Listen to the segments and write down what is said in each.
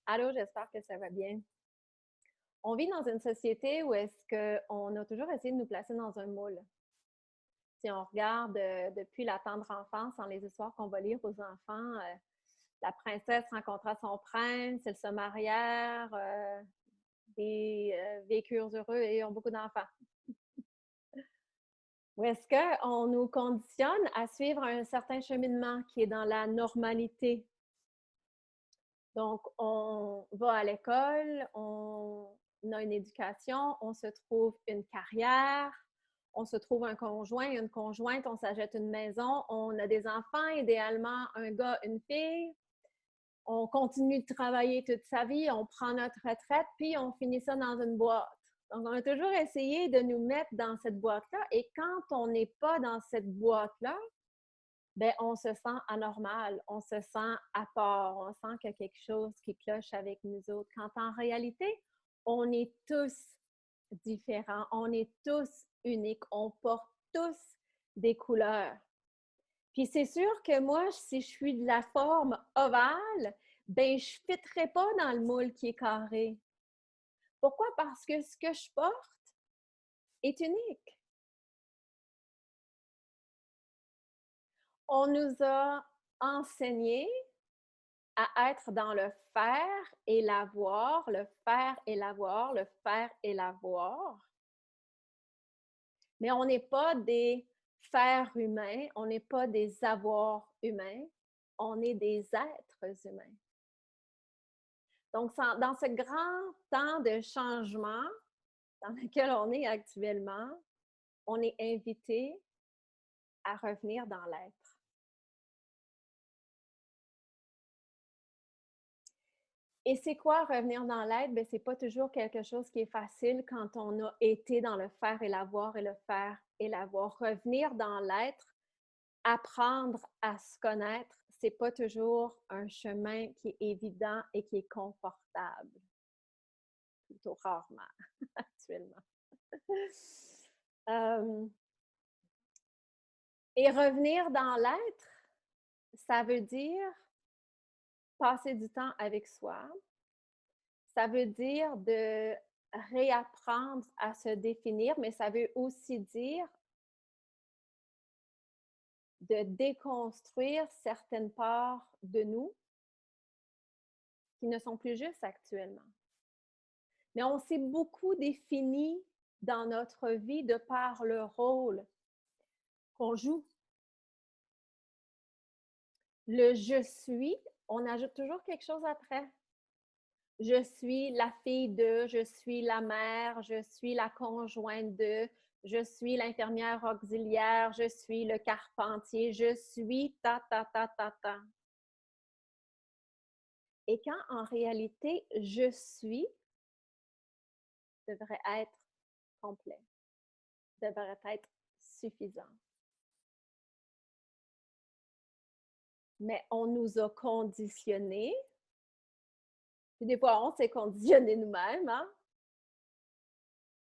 Allô, j'espère que ça va bien. On vit dans une société où est-ce qu'on a toujours essayé de nous placer dans un moule. Si on regarde depuis la tendre enfance, dans les histoires qu'on va lire aux enfants, la princesse rencontra son prince, ils se marièrent, vécurent heureux et ont beaucoup d'enfants. Ou est-ce qu'on nous conditionne à suivre un certain cheminement qui est dans la normalité? Donc, on va à l'école, on a une éducation, on se trouve une carrière, on se trouve un conjoint, une conjointe, on s'achète une maison, on a des enfants, idéalement un gars, une fille, on continue de travailler toute sa vie, on prend notre retraite, puis on finit ça dans une boîte. Donc, on a toujours essayé de nous mettre dans cette boîte-là, et quand on n'est pas dans cette boîte-là, ben, on se sent anormal, on se sent à part, on sent qu'il y a quelque chose qui cloche avec nous autres. Quand en réalité, on est tous différents, on est tous uniques, on porte tous des couleurs. Puis c'est sûr que moi, si je suis de la forme ovale, ben je ne fitterai pas dans le moule qui est carré. Pourquoi? Parce que ce que je porte est unique. On nous a enseigné à être dans le faire et l'avoir, le faire et l'avoir, le faire et l'avoir. Mais on n'est pas des faire humains, on n'est pas des avoirs humains, on est des êtres humains. Donc, dans ce grand temps de changement dans lequel on est actuellement, on est invité à revenir dans l'être. Et c'est quoi revenir dans l'être? Bien, c'est pas toujours quelque chose qui est facile quand on a été dans le faire et l'avoir et le faire et l'avoir. Revenir dans l'être, apprendre à se connaître, c'est pas toujours un chemin qui est évident et qui est confortable. Plutôt rarement, actuellement. Et revenir dans l'être, ça veut dire passer du temps avec soi, ça veut dire de réapprendre à se définir, mais ça veut aussi dire de déconstruire certaines parts de nous qui ne sont plus justes actuellement. Mais on s'est beaucoup défini dans notre vie de par le rôle qu'on joue. Le je suis, on ajoute toujours quelque chose après. Je suis la fille de, je suis la mère, je suis la conjointe de, je suis l'infirmière auxiliaire, je suis le carpentier, je suis ta, ta, ta, ta, ta. Et quand en réalité, je suis devrait être complet, devrait être suffisant. Mais on nous a conditionnés, puis des fois on s'est conditionnés nous-mêmes, hein,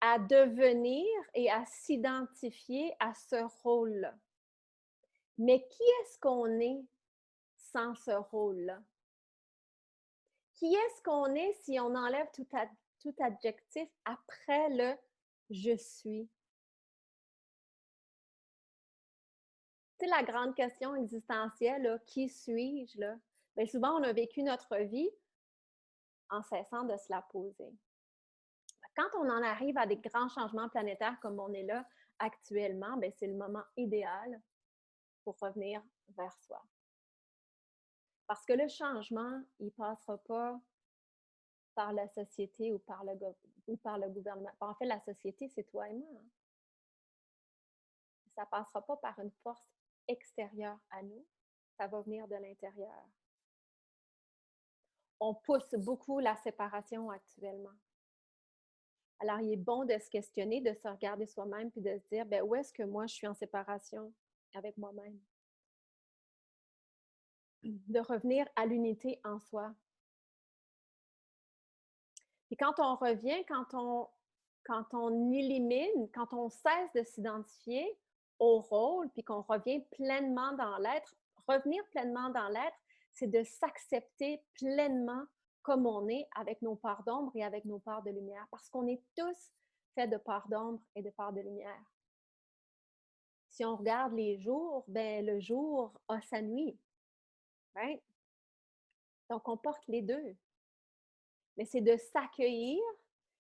à devenir et à s'identifier à ce rôle-là. Mais qui est-ce qu'on est sans ce rôle-là? Qui est-ce qu'on est si on enlève tout adjectif après le je suis? C'est la grande question existentielle, là, qui suis-je? Là? Bien, souvent, on a vécu notre vie en cessant de se la poser. Quand on en arrive à des grands changements planétaires comme on est là actuellement, bien, c'est le moment idéal pour revenir vers soi. Parce que le changement, il ne passera pas par la société ou par le gouvernement. En fait, la société, c'est toi et moi. Hein. Ça ne passera pas par une force extérieure à nous. Ça va venir de l'intérieur. On pousse beaucoup la séparation actuellement. Alors, il est bon de se questionner, de se regarder soi-même puis de se dire, ben, où est-ce que moi, je suis en séparation avec moi-même? De revenir à l'unité en soi. Puis quand on revient, quand on élimine, quand on cesse de s'identifier au rôle, puis qu'on revient pleinement dans l'être, revenir pleinement dans l'être, c'est de s'accepter pleinement comme on est, avec nos parts d'ombre et avec nos parts de lumière, parce qu'on est tous faits de parts d'ombre et de parts de lumière. Si on regarde les jours, ben le jour a sa nuit. Right? Donc, on porte les deux. Mais c'est de s'accueillir,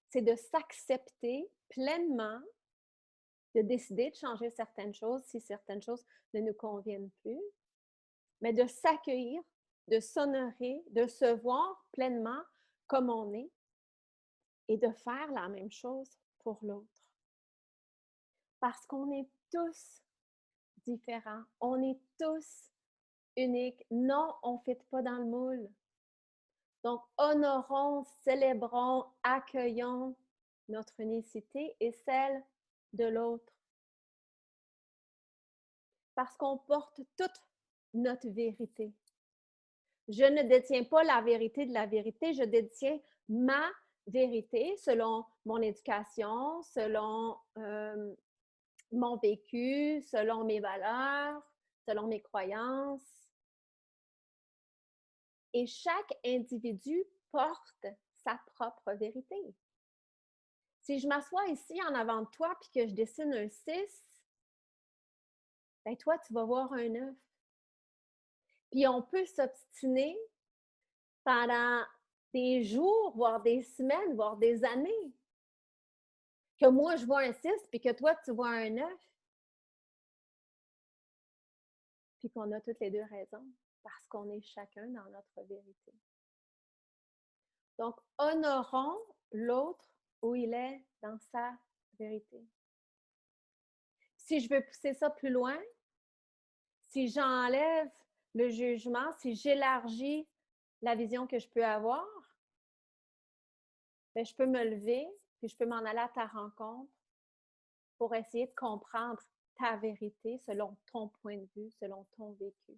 c'est de s'accepter pleinement, de décider de changer certaines choses si certaines choses ne nous conviennent plus, mais de s'accueillir, de s'honorer, de se voir pleinement comme on est et de faire la même chose pour l'autre. Parce qu'on est tous différents, on est tous uniques. Non, on ne fit pas dans le moule. Donc, honorons, célébrons, accueillons notre unicité et celle de l'autre. Parce qu'on porte toute notre vérité. Je ne détiens pas la vérité de la vérité, je détiens ma vérité selon mon éducation, selon mon vécu, selon mes valeurs, selon mes croyances. Et chaque individu porte sa propre vérité. Si je m'assois ici en avant de toi puis que je dessine un 6, ben toi, tu vas voir un 9. Puis on peut s'obstiner pendant des jours, voire des semaines, voire des années. Que moi, je vois un 6 puis que toi, tu vois un 9. Puis qu'on a toutes les deux raisons parce qu'on est chacun dans notre vérité. Donc, honorons l'autre où il est dans sa vérité. Si je veux pousser ça plus loin, si j'enlève le jugement, si j'élargis la vision que je peux avoir, bien, je peux me lever, puis je peux m'en aller à ta rencontre pour essayer de comprendre ta vérité selon ton point de vue, selon ton vécu.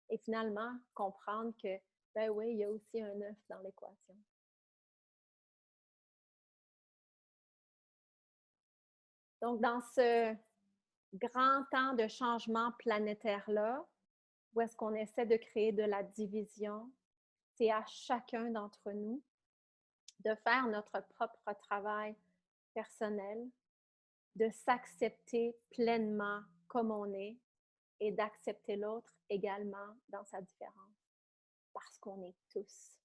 Et finalement, comprendre que, ben oui, il y a aussi un 9 dans l'équation. Donc, dans ce grand temps de changement planétaire-là, où est-ce qu'on essaie de créer de la division, c'est à chacun d'entre nous de faire notre propre travail personnel, de s'accepter pleinement comme on est et d'accepter l'autre également dans sa différence, parce qu'on est tous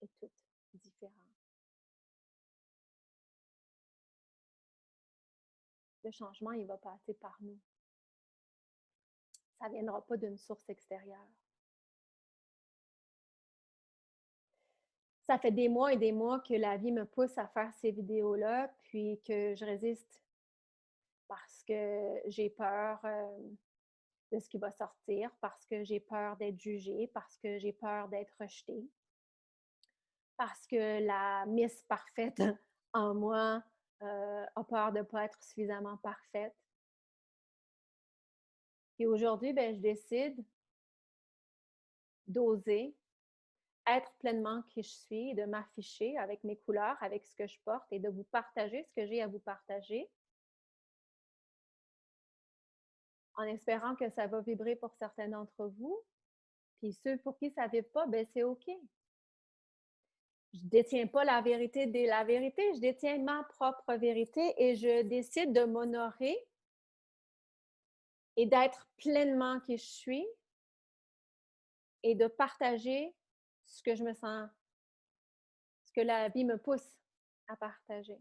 et toutes différents. Le changement, il va passer par nous. Ça ne viendra pas d'une source extérieure. Ça fait des mois et des mois que la vie me pousse à faire ces vidéos-là, puis que je résiste parce que j'ai peur de ce qui va sortir, parce que j'ai peur d'être jugée, parce que j'ai peur d'être rejetée, parce que la Miss parfaite en moi a peur de ne pas être suffisamment parfaite. Et aujourd'hui, ben, je décide d'oser être pleinement qui je suis, de m'afficher avec mes couleurs, avec ce que je porte et de vous partager ce que j'ai à vous partager, en espérant que ça va vibrer pour certains d'entre vous. Puis ceux pour qui ça ne vibre pas, ben c'est OK. Je ne détiens pas la vérité de la vérité, je détiens ma propre vérité et je décide de m'honorer et d'être pleinement qui je suis et de partager ce que je me sens, ce que la vie me pousse à partager.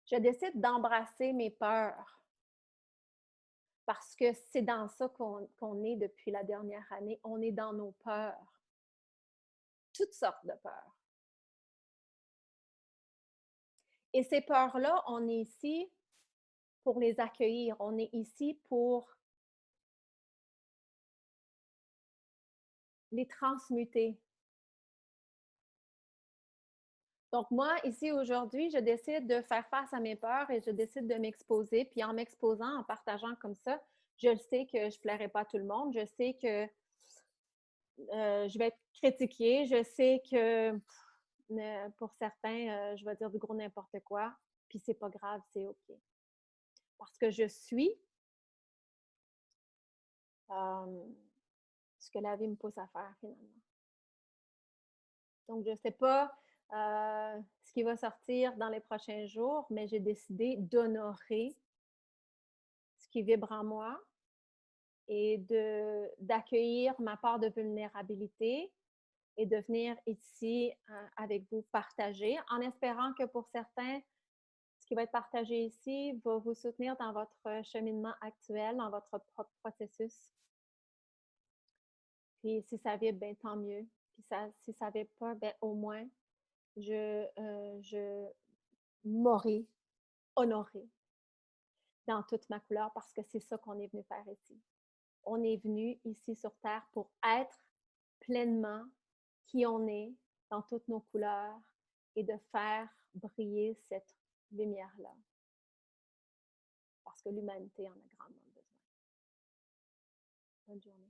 Je décide d'embrasser mes peurs parce que c'est dans ça qu'on est depuis la dernière année. On est dans nos peurs, toutes sortes de peurs. Et ces peurs-là, on est ici pour les accueillir. On est ici pour les transmuter. Donc moi, ici aujourd'hui, je décide de faire face à mes peurs et je décide de m'exposer. Puis en m'exposant, en partageant comme ça, je sais que je ne plairai pas à tout le monde. Je sais que je vais être critiquée. Je sais que pour certains, je vais dire du gros n'importe quoi. Puis c'est pas grave, c'est OK. Parce que je suis ce que la vie me pousse à faire finalement. Donc, je ne sais pas ce qui va sortir dans les prochains jours, mais j'ai décidé d'honorer ce qui vibre en moi et d'accueillir ma part de vulnérabilité et de venir ici avec vous partager, en espérant que pour certains, ce qui va être partagé ici va vous soutenir dans votre cheminement actuel, dans votre propre processus. Puis si ça vibre, bien, tant mieux. Puis si ça vibre pas, bien, au moins, je m'aurai honorée dans toute ma couleur parce que c'est ça qu'on est venu faire ici. On est venu ici sur Terre pour être pleinement qui on est dans toutes nos couleurs et de faire briller cette lumière-là. Parce que l'humanité en a grandement besoin. Bonne journée.